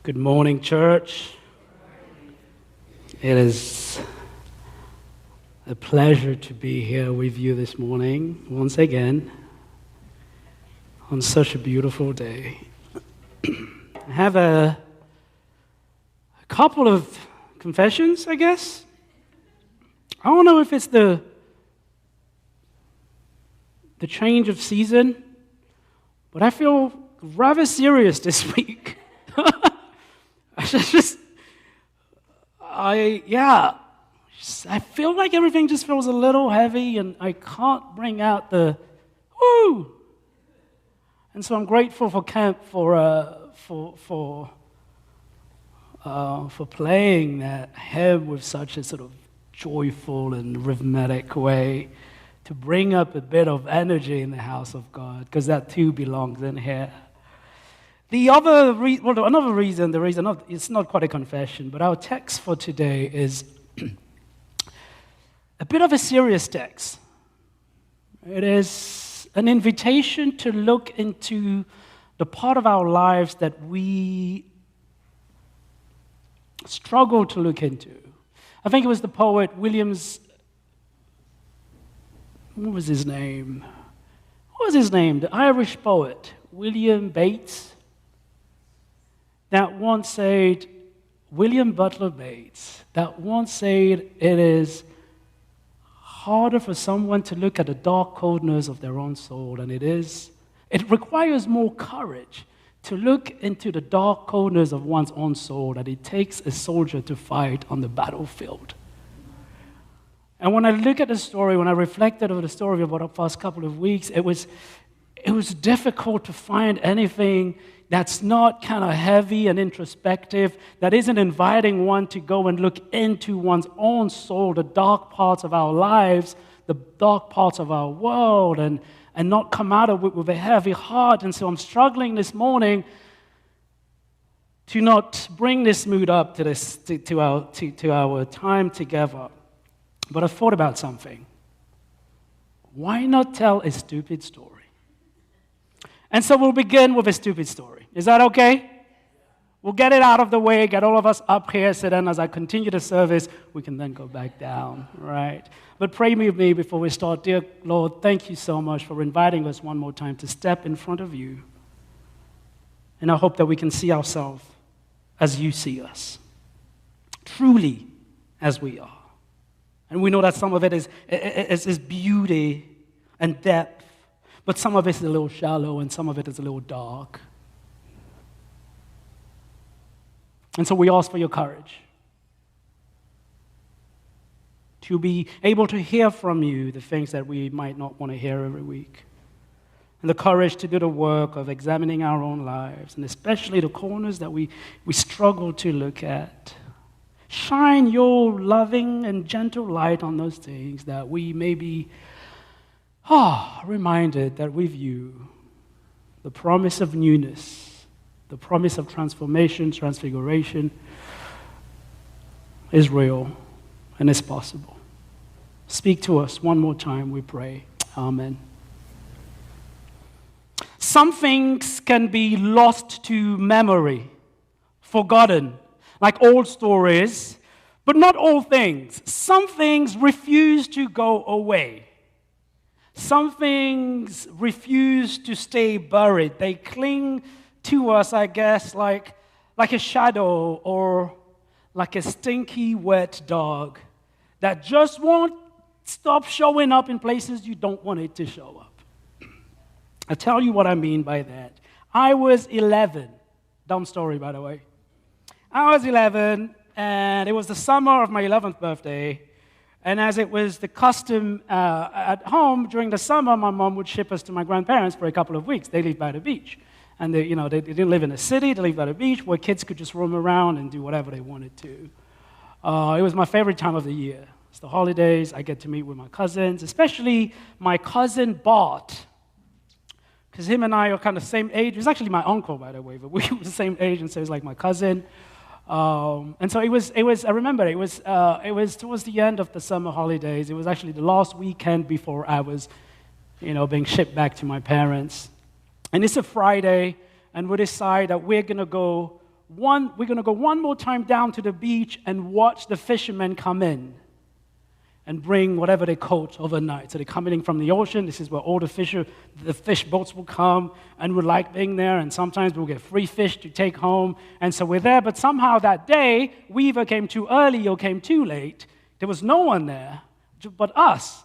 Good morning, church. It is a pleasure to be here with you this morning, once again, on such a beautiful day. I have a couple of confessions, I guess. I don't know if it's the change of season, but I feel rather serious this week. I feel like everything just feels a little heavy, and I can't bring out the woo. And so I'm grateful for camp for playing that hymn with such a sort of joyful and rhythmic way to bring up a bit of energy in the house of God, because that too belongs in here. Another reason, it's not quite a confession, but our text for today is a bit of a serious text. It is an invitation to look into the part of our lives that we struggle to look into. I think it was the poet what was his name? The Irish poet, William Bates. William Butler Bates, that once said it is harder for someone to look at the dark coldness of their own soul than it requires more courage to look into the dark coldness of one's own soul than it takes a soldier to fight on the battlefield. And when I look at the story, when I reflected over the story over the past couple of weeks, it was difficult to find anything that's not kind of heavy and introspective, that isn't inviting one to go and look into one's own soul, the dark parts of our lives, the dark parts of our world, and not come out of it with a heavy heart. And so I'm struggling this morning to not bring this mood up to our time together. But I thought about something. Why not tell a stupid story? And so we'll begin with a stupid story. Is that okay? We'll get it out of the way, get all of us up here, so then as I continue the service, we can then go back down, right? But pray with me before we start. Dear Lord, thank you so much for inviting us one more time to step in front of you. And I hope that we can see ourselves as you see us, truly as we are. And we know that some of it is beauty and depth, but some of it is a little shallow and some of it is a little dark. And so we ask for your courage to be able to hear from you the things that we might not want to hear every week. And the courage to do the work of examining our own lives, and especially the corners that we struggle to look at. Shine your loving and gentle light on those things that we may be reminded that with you, the promise of newness, the promise of transformation, transfiguration is real and is possible. Speak to us one more time, we pray. Amen. Some things can be lost to memory, forgotten, like old stories, but not all things. Some things refuse to go away. Some things refuse to stay buried. They cling to us, I guess, like a shadow or like a stinky, wet dog that just won't stop showing up in places you don't want it to show up. I'll tell you what I mean by that. I was 11. Dumb story, by the way. I was 11, and it was the summer of my 11th birthday. And as it was the custom at home, during the summer, my mom would ship us to my grandparents for a couple of weeks. They lived by the beach. And they didn't live in a city, they lived by the beach, where kids could just roam around and do whatever they wanted to. It was my favorite time of the year. It's the holidays, I get to meet with my cousins, especially my cousin Bart. Because him and I are kind of the same age. He was actually my uncle, by the way, but we were the same age, and so he's like my cousin. And so it was. I remember it was towards the end of the summer holidays. It was actually the last weekend before I was, being shipped back to my parents. And it's a Friday, and we decide that we're gonna go we're going to go one more time down to the beach and watch the fishermen come in and bring whatever they caught overnight. So they're coming in from the ocean. This is where all the fish boats will come, and we like being there, and sometimes we'll get free fish to take home. And so we're there, but somehow that day, we either came too early or came too late. There was no one there but us.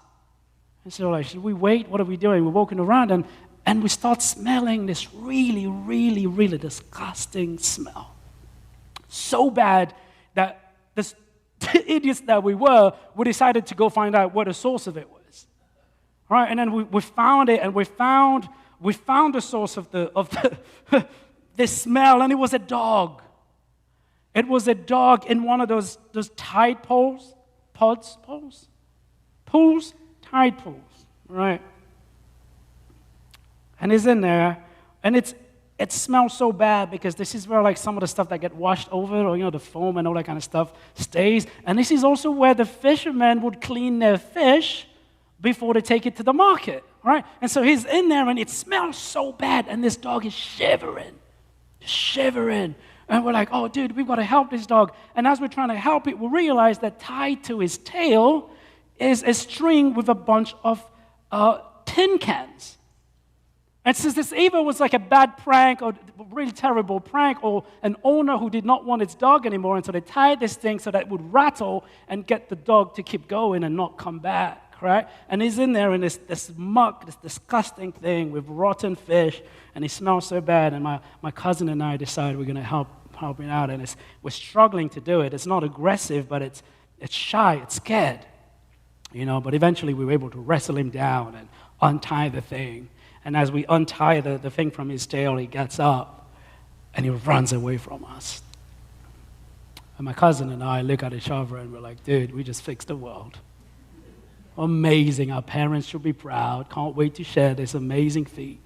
And so like, should we wait? What are we doing? We're walking around, and we start smelling this really, really, really disgusting smell. So bad that this idiots that we decided to go find out what the source of it was. All right, and then we found it, and we found the source of the this smell, and it was a dog. It was a dog in one of those tide pools, tide pools, right? And he's in there, and it smells so bad because this is where like some of the stuff that get washed over, or the foam and all that kind of stuff stays. And this is also where the fishermen would clean their fish before they take it to the market, right? And so he's in there, and it smells so bad, and this dog is shivering. And we're like, oh, dude, we've got to help this dog. And as we're trying to help it, we realize that tied to his tail is a string with a bunch of tin cans. And since this either was like a bad prank or a really terrible prank, or an owner who did not want its dog anymore, and so they tied this thing so that it would rattle and get the dog to keep going and not come back, right? And he's in there in this muck, this disgusting thing with rotten fish, and he smells so bad. And my cousin and I decided we're going to help him out, and we're struggling to do it. It's not aggressive, but it's shy, it's scared, But eventually we were able to wrestle him down and untie the thing. And as we untie the thing from his tail, he gets up and he runs away from us. And my cousin and I look at each other and we're like, dude, we just fixed the world. Amazing. Our parents should be proud. Can't wait to share this amazing feat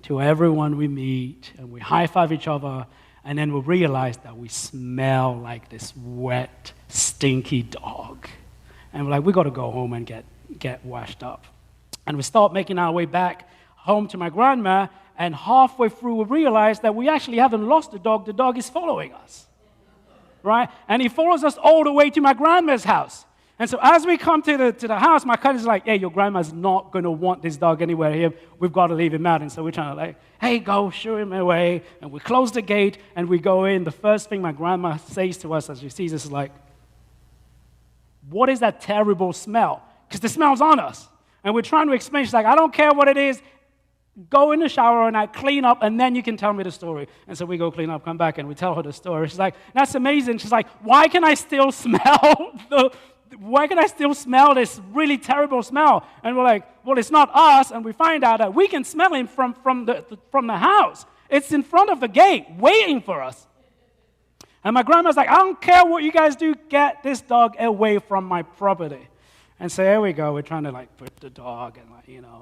to everyone we meet. And we high-five each other, and then we realize that we smell like this wet, stinky dog. And we're like, we got to go home and get washed up. And we start making our way back home to my grandma, and halfway through we realize that we actually haven't lost the dog. The dog is following us, right? And he follows us all the way to my grandma's house. And so as we come to the house, my cousin's like, hey, your grandma's not going to want this dog anywhere here. We've got to leave him out. And so we're trying to like, hey, go, shoo him away. And we close the gate, and we go in. The first thing my grandma says to us as she sees us is like, what is that terrible smell? Because the smell's on us. And we're trying to explain. She's like, I don't care what it is. Go in the shower and I clean up, and then you can tell me the story. And so we go clean up, come back, and we tell her the story. She's like, that's amazing. She's like, why can I still smell this really terrible smell? And we're like, well, it's not us. And we find out that we can smell him from the house. It's in front of the gate, waiting for us. And my grandma's like, I don't care what you guys do, get this dog away from my property. And so here we go, we're trying to like put the dog and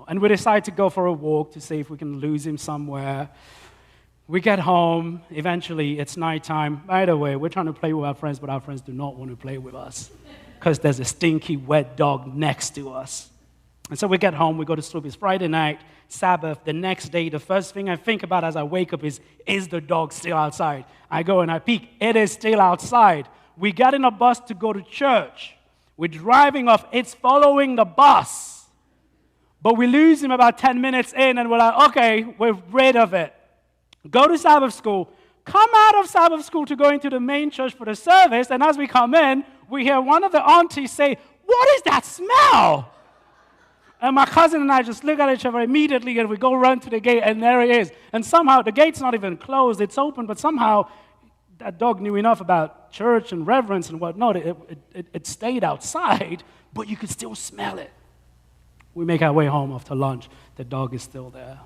and we decide to go for a walk to see if we can lose him somewhere. We get home, eventually it's nighttime. By the way, we're trying to play with our friends, but our friends do not want to play with us because there's a stinky, wet dog next to us. And so we get home, we go to sleep. It's Friday night, Sabbath. The next day, the first thing I think about as I wake up is the dog still outside? I go and I peek, it is still outside. We got in a bus to go to church. We're driving off, it's following the bus. But we lose him about 10 minutes in, and we're like, okay, we're rid of it. Go to Sabbath school. Come out of Sabbath school to go into the main church for the service, and as we come in, we hear one of the aunties say, what is that smell? And my cousin and I just look at each other immediately, and we go run to the gate, and there he is. And somehow, the gate's not even closed, it's open, but somehow that dog knew enough about church and reverence and whatnot. It stayed outside, but you could still smell it. We make our way home after lunch. The dog is still there.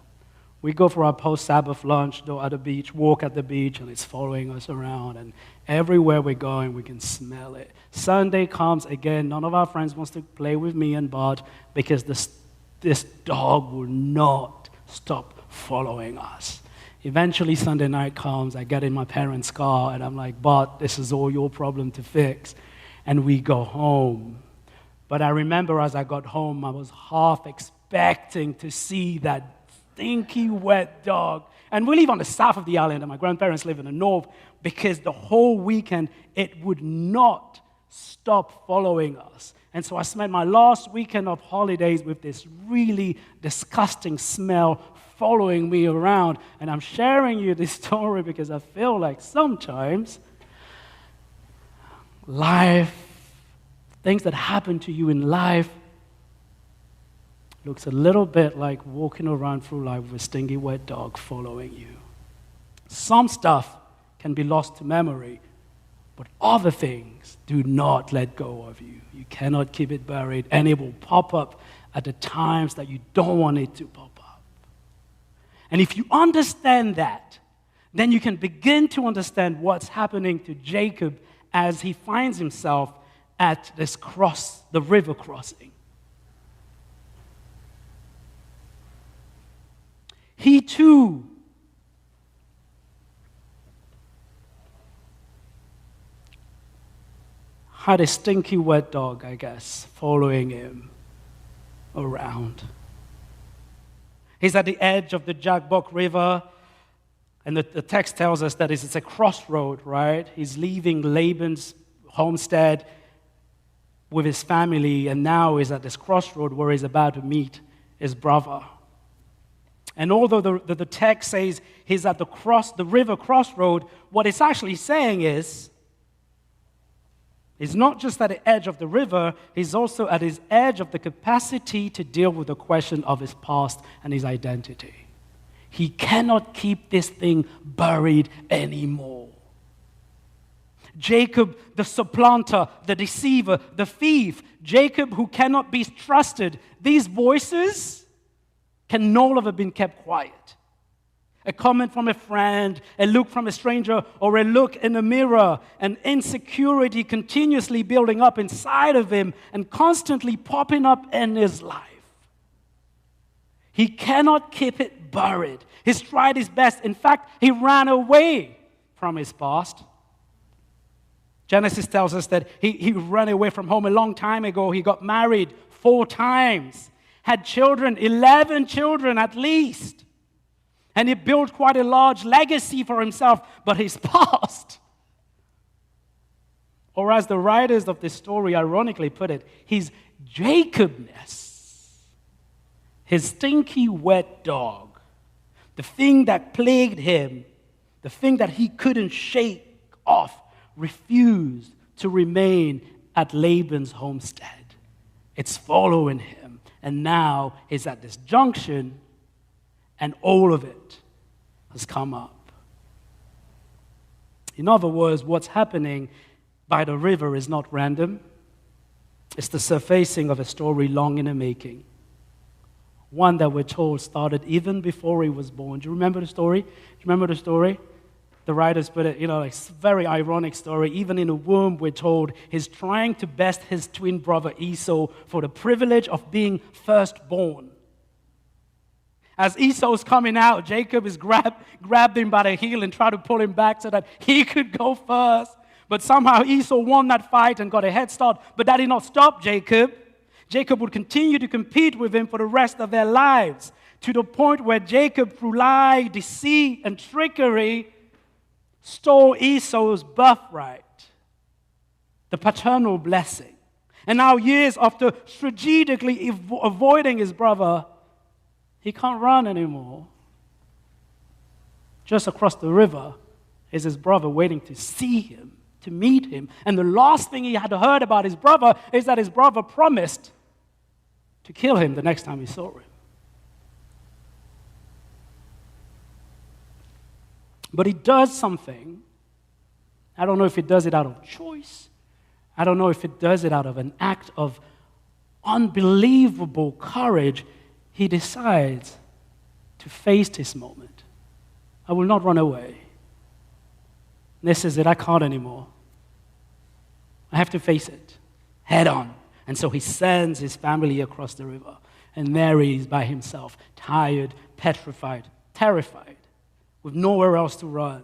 We go for our post-Sabbath lunch, go at the beach, walk at the beach, and it's following us around. And everywhere we're going, we can smell it. Sunday comes again. None of our friends wants to play with me and Bart because this dog will not stop following us. Eventually, Sunday night comes. I get in my parents' car, and I'm like, Bart, this is all your problem to fix. And we go home. But I remember as I got home, I was half expecting to see that stinky, wet dog. And we live on the south of the island, and my grandparents live in the north, because the whole weekend it would not stop following us. And so I spent my last weekend of holidays with this really disgusting smell following me around. And I'm sharing you this story because I feel like sometimes life, things that happen to you in life, looks a little bit like walking around through life with a stinky wet dog following you. Some stuff can be lost to memory, but other things do not let go of you. You cannot keep it buried, and it will pop up at the times that you don't want it to pop up. And if you understand that, then you can begin to understand what's happening to Jacob as he finds himself at this the river crossing. He too had a stinky wet dog, I guess, following him around. He's at the edge of the Jabbok River, and the text tells us that it's a crossroad, right? He's leaving Laban's homestead with his family, and now he's at this crossroad where he's about to meet his brother. And although the text says he's at the river crossroad, what it's actually saying is, he's not just at the edge of the river, he's also at his edge of the capacity to deal with the question of his past and his identity. He cannot keep this thing buried anymore. Jacob, the supplanter, the deceiver, the thief, Jacob who cannot be trusted, these voices can no longer be kept quiet. A comment from a friend, a look from a stranger, or a look in a mirror, an insecurity continuously building up inside of him and constantly popping up in his life. He cannot keep it buried. He's tried his best. In fact, he ran away from his past. Genesis tells us that he ran away from home a long time ago. He got married 4 times, had children, 11 children at least. And he built quite a large legacy for himself, but his past, or as the writers of this story ironically put it, his Jacobness, his stinky wet dog, the thing that plagued him, the thing that he couldn't shake off, refused to remain at Laban's homestead. It's following him. And now he's at this junction, and all of it has come up. In other words, what's happening by the river is not random. It's the surfacing of a story long in the making. One that we're told started even before he was born. Do you remember the story? Do you remember the story? The writers put it, like a very ironic story. Even in the womb, we're told he's trying to best his twin brother Esau for the privilege of being firstborn. As Esau's coming out, Jacob is grabbed him by the heel and tried to pull him back so that he could go first. But somehow Esau won that fight and got a head start. But that did not stop Jacob. Jacob would continue to compete with him for the rest of their lives, to the point where Jacob, through lie, deceit, and trickery, stole Esau's birthright, the paternal blessing. And now, years after strategically avoiding his brother, he can't run anymore. Just across the river is his brother waiting to see him, to meet him. And the last thing he had heard about his brother is that his brother promised to kill him the next time he saw him. But he does something. I don't know if he does it out of choice. I don't know if he does it out of an act of unbelievable courage. He decides to face this moment. I will not run away. This is it. I can't anymore. I have to face it head on. And so he sends his family across the river. And there he is by himself, tired, petrified, terrified, with nowhere else to run.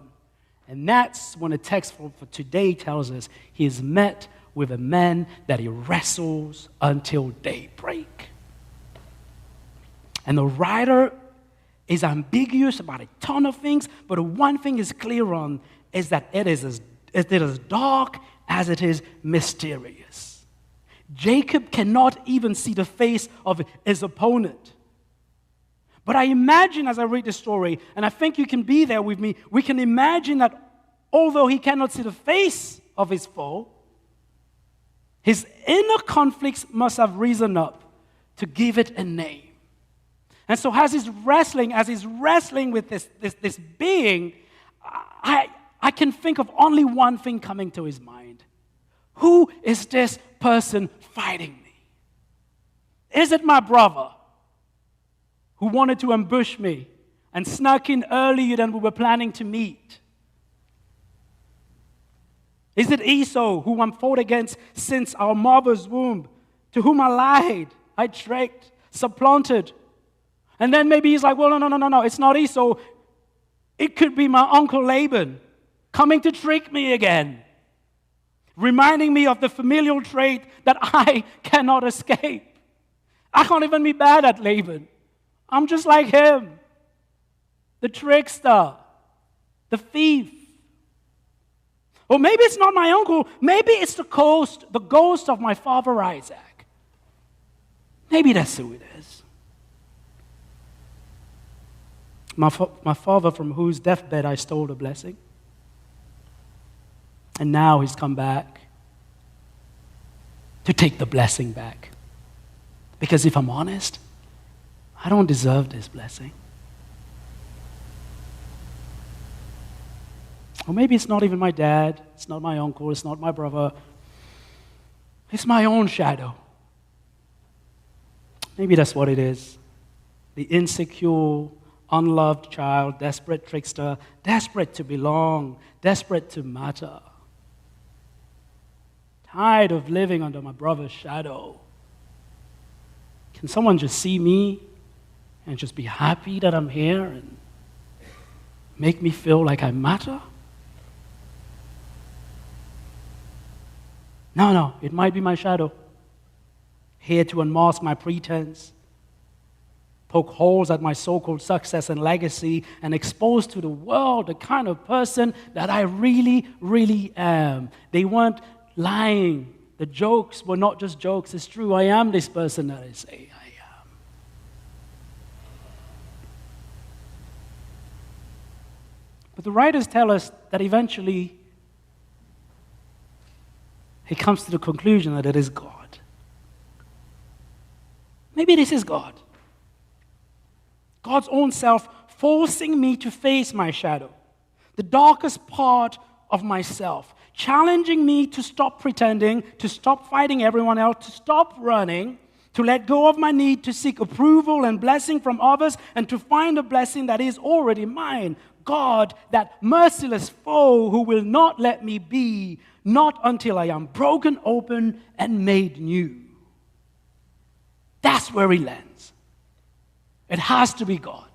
And that's when the text for today tells us he is met with a man that he wrestles until daybreak. And the writer is ambiguous about a ton of things, but the one thing is clear on is that it is as dark as it is mysterious. Jacob cannot even see the face of his opponent. But I imagine as I read the story, and I think you can be there with me, we can imagine that although he cannot see the face of his foe, his inner conflicts must have risen up to give it a name. And so as he's wrestling with this being, I can think of only one thing coming to his mind. Who is this person fighting me? Is it my brother who wanted to ambush me and snuck in earlier than we were planning to meet? Is it Esau, whom I'm fought against since our mother's womb, to whom I lied, I tricked, supplanted? And then maybe he's like, well, no, it's not Esau. It could be my uncle Laban coming to trick me again, reminding me of the familial trait that I cannot escape. I can't even be bad at Laban. I'm just like him, the trickster, the thief. Or maybe it's not my uncle. Maybe it's the ghost of my father Isaac. Maybe that's who it is. My father from whose deathbed I stole the blessing. And now he's come back to take the blessing back. Because if I'm honest, I don't deserve this blessing. Or maybe it's not even my dad, it's not my uncle, it's not my brother. It's my own shadow. Maybe that's what it is. The insecure, unloved child, desperate trickster, desperate to belong, desperate to matter. Tired of living under my brother's shadow. Can someone just see me and just be happy that I'm here and make me feel like I matter? No, it might be my shadow, here to unmask my pretense, poke holes at my so-called success and legacy, and expose to the world the kind of person that I really, really am. They weren't lying. The jokes were not just jokes. It's true. I am this person that I say I am. But the writers tell us that eventually he comes to the conclusion that it is God. Maybe this is God. God's own self forcing me to face my shadow, the darkest part of myself, challenging me to stop pretending, to stop fighting everyone else, to stop running, to let go of my need to seek approval and blessing from others, and to find a blessing that is already mine. God, that merciless foe who will not let me be, not until I am broken open and made new. That's where he lands. It has to be God.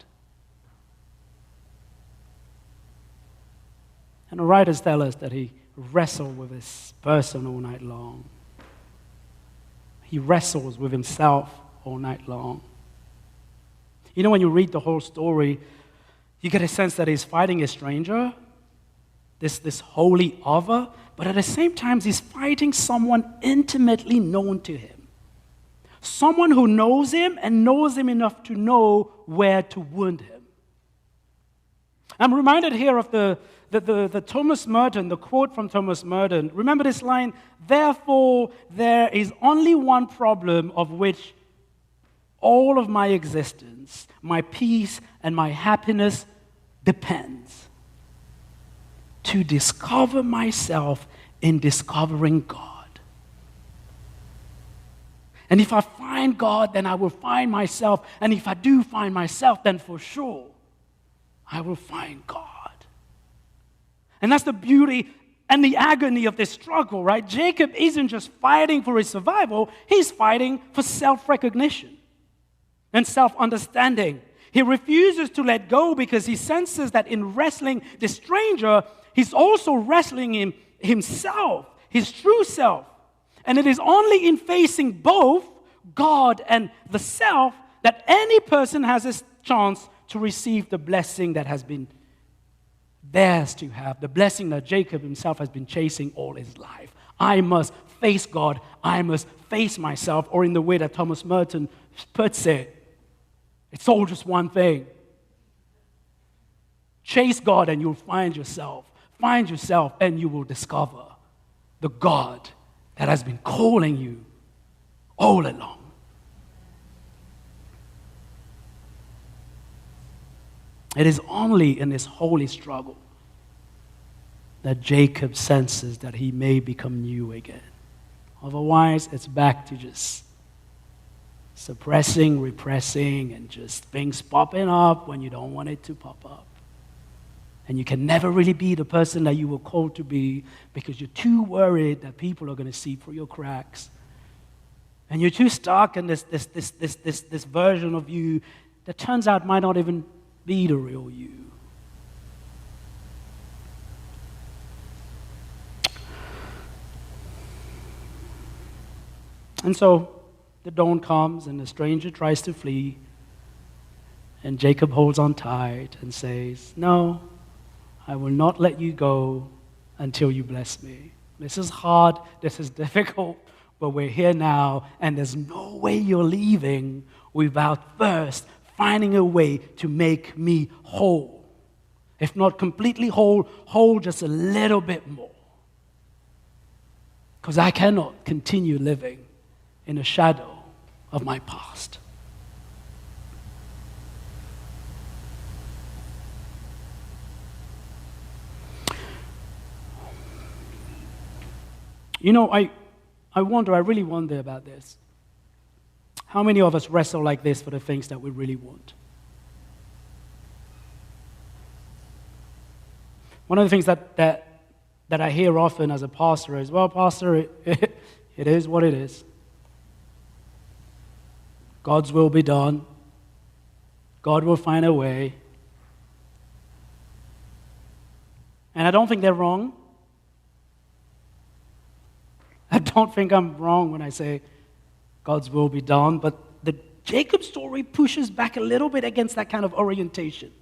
And the writers tell us that he wrestled with this person all night long. He wrestles with himself all night long. You know, when you read the whole story, you get a sense that he's fighting a stranger, this holy other, but at the same time, he's fighting someone intimately known to him. Someone who knows him and knows him enough to know where to wound him. I'm reminded here of the Thomas Merton, the quote from Thomas Merton. Remember this line, "Therefore, there is only one problem of which all of my existence, my peace, and my happiness depends. To discover myself in discovering God. And if I find God, then I will find myself. And if I do find myself, then for sure, I will find God." And that's the beauty and the agony of this struggle, right? Jacob isn't just fighting for his survival, he's fighting for self-recognition and self-understanding. He refuses to let go because he senses that in wrestling the stranger, he's also wrestling himself, his true self. And it is only in facing both God and the self that any person has a chance to receive the blessing that has been theirs to have, the blessing that Jacob himself has been chasing all his life. I must face God. I must face myself, or in the way that Thomas Merton puts it, it's all just one thing. Chase God and you'll find yourself. Find yourself and you will discover the God that has been calling you all along. It is only in this holy struggle that Jacob senses that he may become new again. Otherwise, it's back to just suppressing, repressing, and just things popping up when you don't want it to pop up. And you can never really be the person that you were called to be because you're too worried that people are going to see through your cracks. And you're too stuck in this version of you that turns out might not even be the real you. And so the dawn comes and the stranger tries to flee. And Jacob holds on tight and says, "No, I will not let you go until you bless me." This is hard, this is difficult, but we're here now, and there's no way you're leaving without first finding a way to make me whole. If not completely whole, whole just a little bit more. Because I cannot continue living in the shadow of my past. You know, I really wonder about this. How many of us wrestle like this for the things that we really want? One of the things that I hear often as a pastor is, "Well, pastor, it is what it is. God's will be done. God will find a way." And I don't think they're wrong. I don't think I'm wrong when I say God's will be done, but the Jacob story pushes back a little bit against that kind of orientation.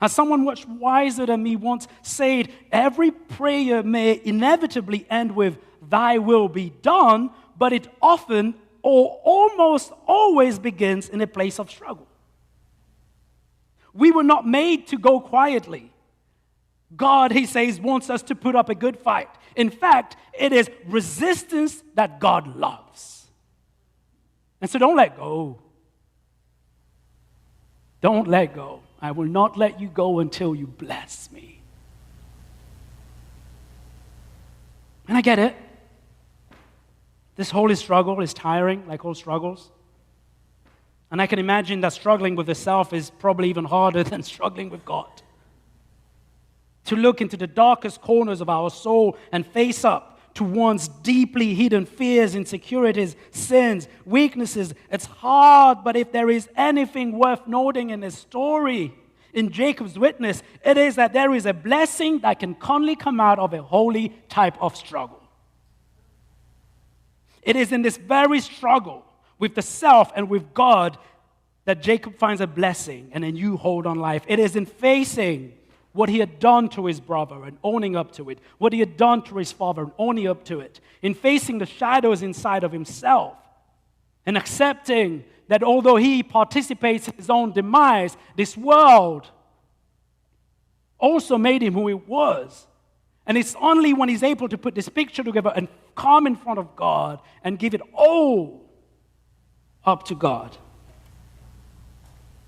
As someone much wiser than me once said, every prayer may inevitably end with "Thy will be done," but it often or almost always begins in a place of struggle. We were not made to go quietly. God, he says, wants us to put up a good fight. In fact, it is resistance that God loves. And so don't let go. Don't let go. I will not let you go until you bless me. And I get it. This holy struggle is tiring, like all struggles. And I can imagine that struggling with the self is probably even harder than struggling with God. To look into the darkest corners of our soul and face up to one's deeply hidden fears, insecurities, sins, weaknesses. It's hard, but if there is anything worth noting in this story, in Jacob's witness, it is that there is a blessing that can only come out of a holy type of struggle. It is in this very struggle with the self and with God that Jacob finds a blessing and a new hold on life. It is in facing what he had done to his brother and owning up to it, what he had done to his father and owning up to it, in facing the shadows inside of himself and accepting that although he participates in his own demise, this world also made him who he was. And it's only when he's able to put this picture together and come in front of God and give it all up to God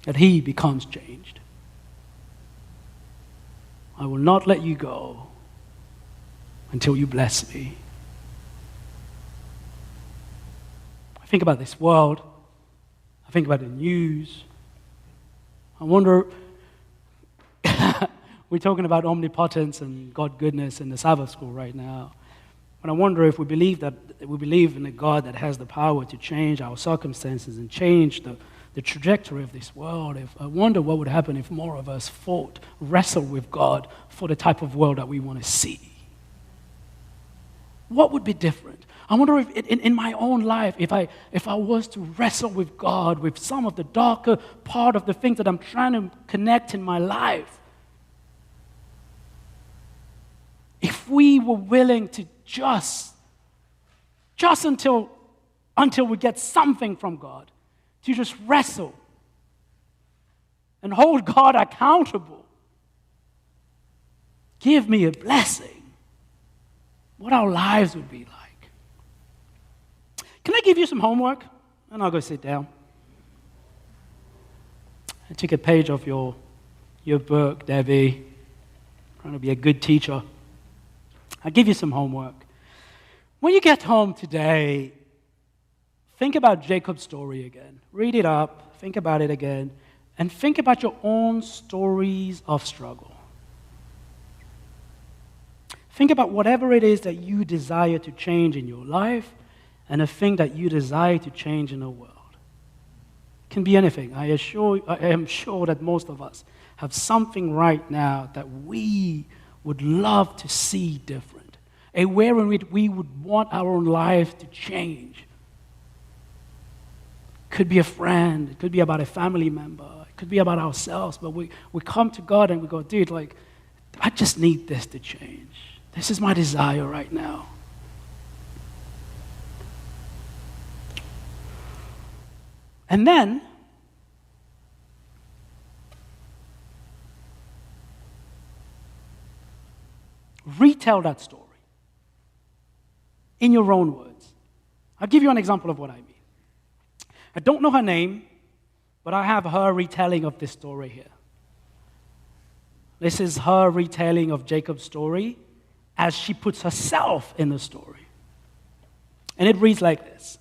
that he becomes changed. I will not let you go until you bless me. I think about this world. I think about the news. I wonder, we're talking about omnipotence and God goodness in the Sabbath school right now. But I wonder if we believe in a God that has the power to change our circumstances and change the trajectory of this world. I wonder what would happen if more of us wrestled with God for the type of world that we want to see. What would be different? I wonder if in my own life, if I was to wrestle with God, with some of the darker part of the things that I'm trying to connect in my life, if we were willing to just until we get something from God, to just wrestle and hold God accountable, give me a blessing, what our lives would be like. Can I give you some homework? And I'll go sit down. I took a page of your book, Debbie. I'm trying to be a good teacher. I'll give you some homework. When you get home today, think about Jacob's story again. Read it up, think about it again, and think about your own stories of struggle. Think about whatever it is that you desire to change in your life and a thing that you desire to change in the world. It can be anything. I am sure that most of us have something right now that we would love to see different, a way in which we would want our own life to change. It could be a friend, it could be about a family member, it could be about ourselves, but we come to God and we go, dude, like, I just need this to change. This is my desire right now. And then, retell that story in your own words. I'll give you an example of what I mean. I don't know her name, but I have her retelling of this story here. This is her retelling of Jacob's story as she puts herself in the story. And it reads like this.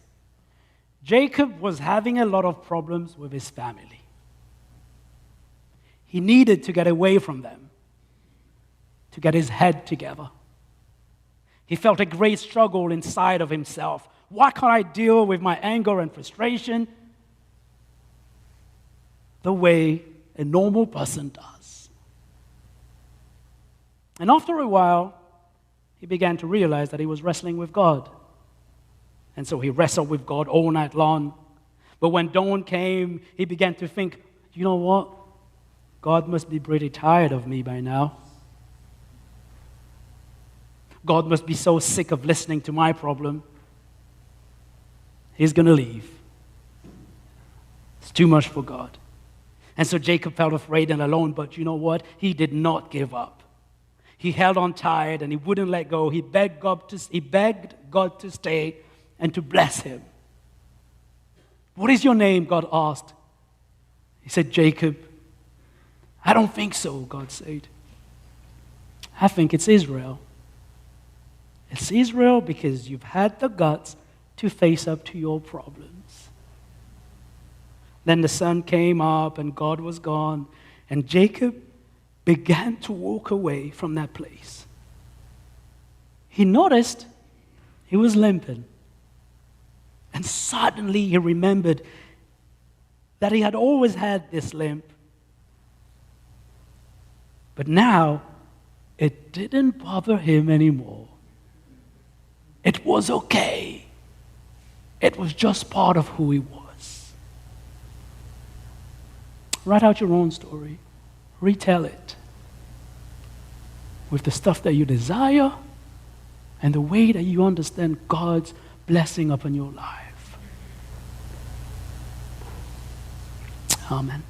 Jacob was having a lot of problems with his family. He needed to get away from them, to get his head together. He felt a great struggle inside of himself. Why can't I deal with my anger and frustration the way a normal person does? And after a while, he began to realize that he was wrestling with God. And so he wrestled with God all night long. But when dawn came, he began to think, you know what? God must be pretty tired of me by now. God must be so sick of listening to my problem. He's going to leave. It's too much for God. And so Jacob felt afraid and alone, but you know what? He did not give up. He held on tight and he wouldn't let go. He begged God to stay and to bless him. What is your name? God asked. He said, Jacob. I don't think so, God said. I think it's Israel. It's Israel because you've had the guts to face up to your problems. Then the sun came up and God was gone, and Jacob began to walk away from that place. He noticed he was limping. And suddenly he remembered that he had always had this limp. But now, it didn't bother him anymore. It was okay. It was just part of who he was. Write out your own story. Retell it with the stuff that you desire and the way that you understand God's blessing upon your life. Amen.